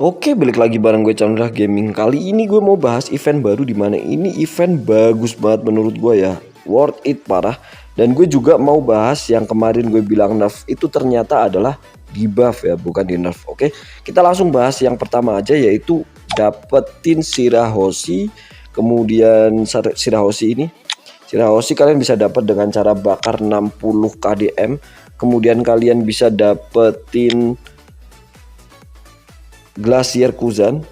Oke, balik lagi bareng gue Chandra Gaming. Kali ini gue mau bahas event baru di mana ini event bagus banget menurut gue ya. Worth it parah. Dan gue juga mau bahas yang kemarin gue bilang nerf itu ternyata adalah di buff ya, bukan di nerf. Oke, kita langsung bahas yang pertama aja yaitu dapetin Shirahoshi. Kemudian Shirahoshi ini, Shirahoshi kalian bisa dapat dengan cara bakar 60 KDM. Kemudian kalian bisa dapetin Glacier Kuzan.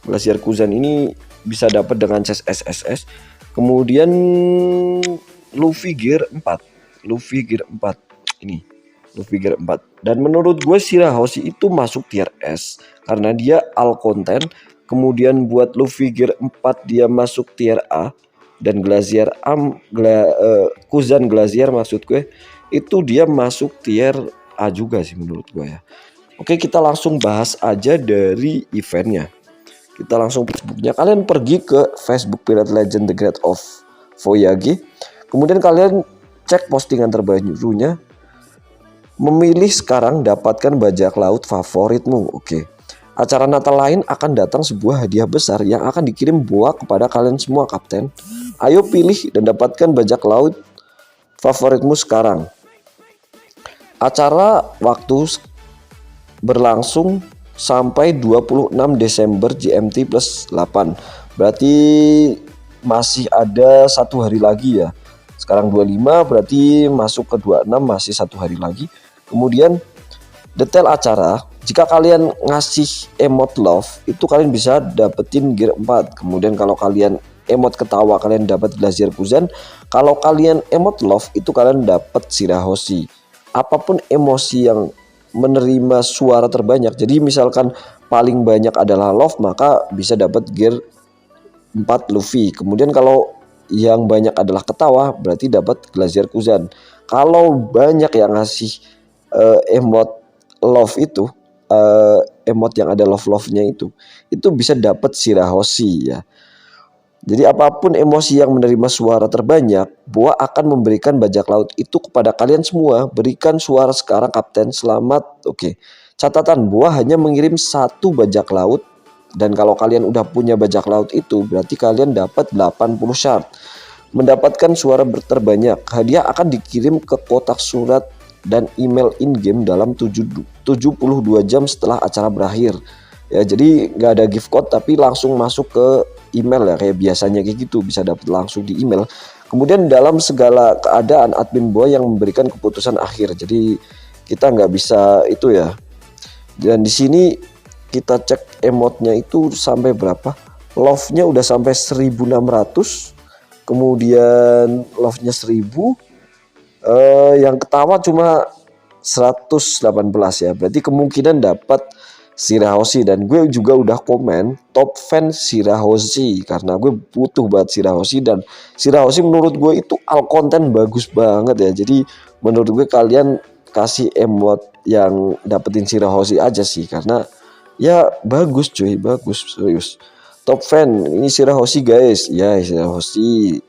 Glacier Kuzan ini bisa dapat dengan chest SSS. Kemudian Luffy Gear 4. Luffy Gear 4 ini. Luffy Gear 4. Dan menurut gue Shirahoshi itu masuk tier S karena dia all content. Kemudian buat Luffy Gear 4 dia masuk tier A. Dan Glacier Kuzan Glacier maksud gue itu dia masuk tier A juga sih menurut gue ya. Oke, kita langsung bahas aja dari eventnya. Kita langsung Facebooknya. Kalian pergi ke Facebook Pirate Legend The Great of Voyage. Kemudian kalian cek postingan terbarunya. Memilih sekarang dapatkan bajak laut favoritmu. Oke. Acara Natal lain akan datang sebuah hadiah besar yang akan dikirim Boa kepada kalian semua, Kapten. Ayo pilih dan dapatkan bajak laut favoritmu sekarang. Acara waktu berlangsung sampai 26 Desember GMT plus 8. Berarti masih ada 1 hari lagi ya. Sekarang 25 berarti masuk ke 26 masih 1 hari lagi. Kemudian detail acara, jika kalian ngasih emot love itu kalian bisa dapetin gear 4. Kemudian kalau kalian emot ketawa kalian dapat Glacier Kuzan. Kalau kalian emot love itu kalian dapat Shirahoshi. Apapun emosi yang menerima suara terbanyak, jadi misalkan paling banyak adalah love maka bisa dapat gear 4 Luffy. Kemudian kalau yang banyak adalah ketawa berarti dapat Glacier Kuzan. Kalau banyak yang ngasih emot love itu emot yang ada love-nya itu bisa dapat Shirahoshi ya. Jadi apapun emosi yang menerima suara terbanyak, Boa akan memberikan bajak laut itu kepada kalian semua. Berikan suara sekarang, Kapten. Selamat. Oke. Catatan, Boa hanya mengirim 1 bajak laut. Dan kalau kalian udah punya bajak laut itu, berarti kalian dapat 80 shard. Mendapatkan suara terbanyak. Hadiah akan dikirim ke kotak surat dan email in-game dalam 72 jam setelah acara berakhir. Ya, jadi nggak ada gift code tapi langsung masuk ke email ya, kayak biasanya kayak gitu, bisa dapat langsung di email. Kemudian dalam segala keadaan admin Boa yang memberikan keputusan akhir, jadi kita nggak bisa itu ya. Dan di sini kita cek emotnya itu sampai berapa, love-nya udah sampai 1600, kemudian love-nya 1000, yang ketawa cuma 118 ya, berarti kemungkinan dapat Shirahoshi. Dan gue juga udah komen top fan Shirahoshi karena gue butuh banget Shirahoshi. Dan Shirahoshi menurut gue itu all content bagus banget ya. Jadi menurut gue kalian kasih emot yang dapetin Shirahoshi aja sih, karena ya bagus cuy, bagus serius. Top fan ini Shirahoshi guys ya, Shirahoshi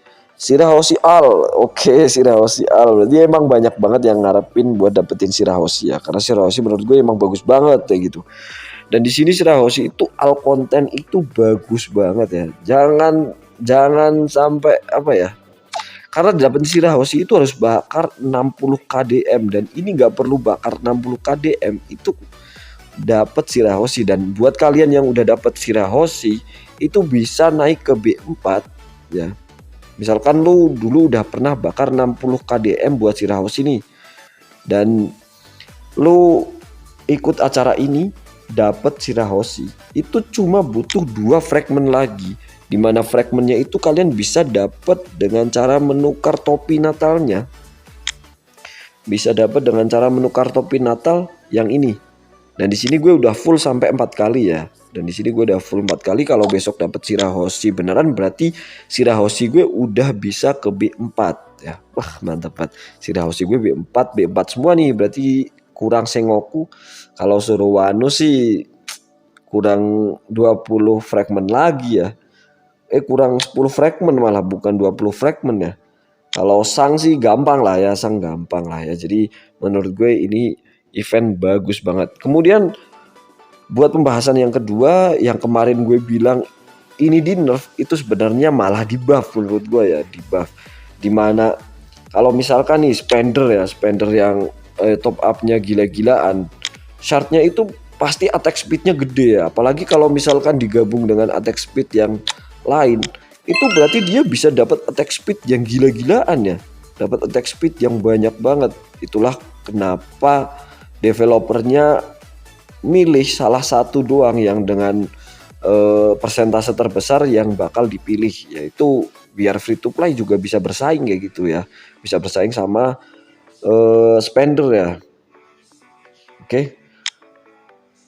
all. Oke, Shirahoshi all. Berarti emang banyak banget yang ngarepin buat dapetin Shirahoshi ya. Karena Shirahoshi menurut gue emang bagus banget kayak gitu. Dan di sini Shirahoshi itu all content itu bagus banget ya. Jangan sampai apa ya. Karena dapetin Shirahoshi itu harus bakar 60 KDM dan ini nggak perlu bakar 60 KDM itu dapat Shirahoshi. Dan buat kalian yang udah dapat Shirahoshi itu bisa naik ke B4 ya. Misalkan lu dulu udah pernah bakar 60 KDM buat Shirahoshi nih, dan lu ikut acara ini dapat Shirahoshi, itu cuma butuh 2 fragment lagi, dimana fragmentnya itu kalian bisa dapat dengan cara menukar topi natalnya. Bisa dapat dengan cara menukar topi natal yang ini. Dan di sini gue udah full sampai 4 kali ya. Dan di sini gue udah full 4 kali. Kalau besok dapat Shirahoshi beneran berarti Shirahoshi gue udah bisa ke B4 ya. Wah, mantap banget. Shirahoshi gue B4 semua nih. Berarti kurang Sengoku. Kalau suruh Wano sih kurang 20 fragment lagi ya. Kurang 10 fragment malah, bukan 20 fragment ya. Kalau Sang sih gampang lah ya, Sang gampang lah ya. Jadi menurut gue ini event bagus banget. Kemudian Buat pembahasan yang kedua, yang kemarin gue bilang ini di nerf, itu sebenarnya malah di buff menurut gue ya, di buff. Dimana kalau misalkan nih spender yang top upnya gila-gilaan, shardnya itu pasti attack speednya gede ya. Apalagi kalau misalkan digabung dengan attack speed yang lain, itu berarti dia bisa dapat attack speed yang gila-gilaan ya, dapat attack speed yang banyak banget. Itulah kenapa developernya milih salah satu doang yang dengan persentase terbesar yang bakal dipilih, yaitu biar free to play juga bisa bersaing kayak gitu ya, bisa bersaing sama spender ya. Oke,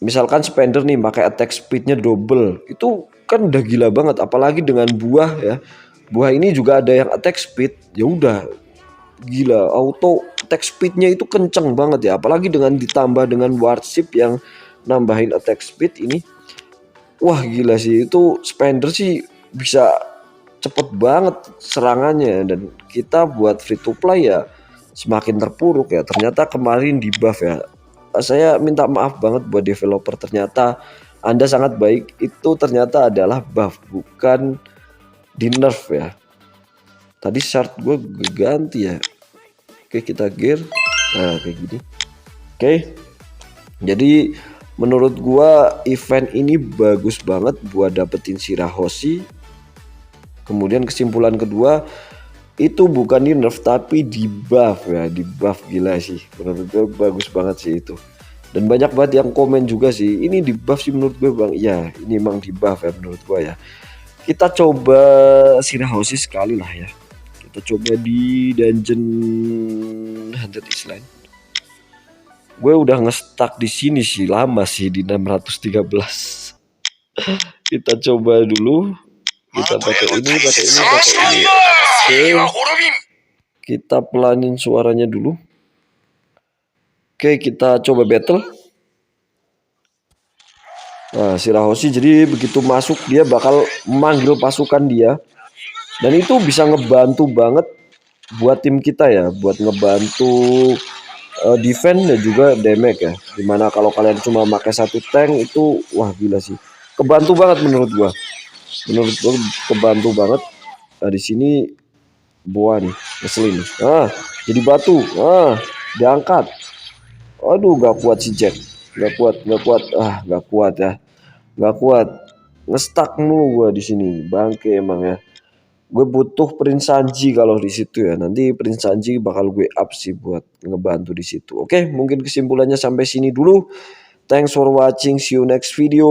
misalkan spender nih pakai attack speednya double, itu kan udah gila banget. Apalagi dengan buah ya, buah ini juga ada yang attack speed, ya udah gila, auto attack speednya itu kenceng banget ya. Apalagi dengan ditambah dengan warship yang nambahin attack speed ini, wah gila sih, itu spender sih bisa cepet banget serangannya. Dan kita buat free to play ya semakin terpuruk ya. Ternyata kemarin di buff ya. Saya minta maaf banget buat developer, ternyata Anda sangat baik, itu ternyata adalah buff bukan di nerf ya. Tadi shard gue ganti ya. Oke, kita gear, nah kayak gini. Oke, jadi menurut gua event ini bagus banget buat dapetin Shirahoshi. Kemudian kesimpulan kedua, itu bukan di nerf tapi di buff ya, di buff. Gila sih, menurut gue bagus banget sih itu. Dan banyak banget yang komen juga sih, ini di buff sih menurut gue bang. Ya ini emang di buff ya menurut gue ya. Kita coba Shirahoshi sekali lah ya. Kita coba di dungeon 100 Island. Gue udah nge-stuck di sini sih lama sih di 613. Kita coba dulu. Kita pakai ini. Oke. Kita pelanin suaranya dulu. Oke, kita coba battle. Nah, Shirahoshi jadi begitu masuk dia bakal memanggil pasukan dia. Dan itu bisa ngebantu banget buat tim kita ya, buat ngebantu defense dan juga damage ya. Dimana kalau kalian cuma pakai satu tank itu wah gila sih. Kebantu banget menurut gua. Menurut gua kebantu banget. Nah, di sini buah nih, ngeselin nih. Ah, jadi batu. Ah, diangkat. Aduh, gak kuat si Jack. Gak kuat. Ah, gak kuat ya. Gak kuat. Ngestak mulu gua di sini. Bangke emang ya. Gue butuh Prince Sanji kalau di situ ya. Nanti Prince Sanji bakal gue up sih buat ngebantu di situ. Oke, mungkin kesimpulannya sampai sini dulu. Thanks for watching. See you next video.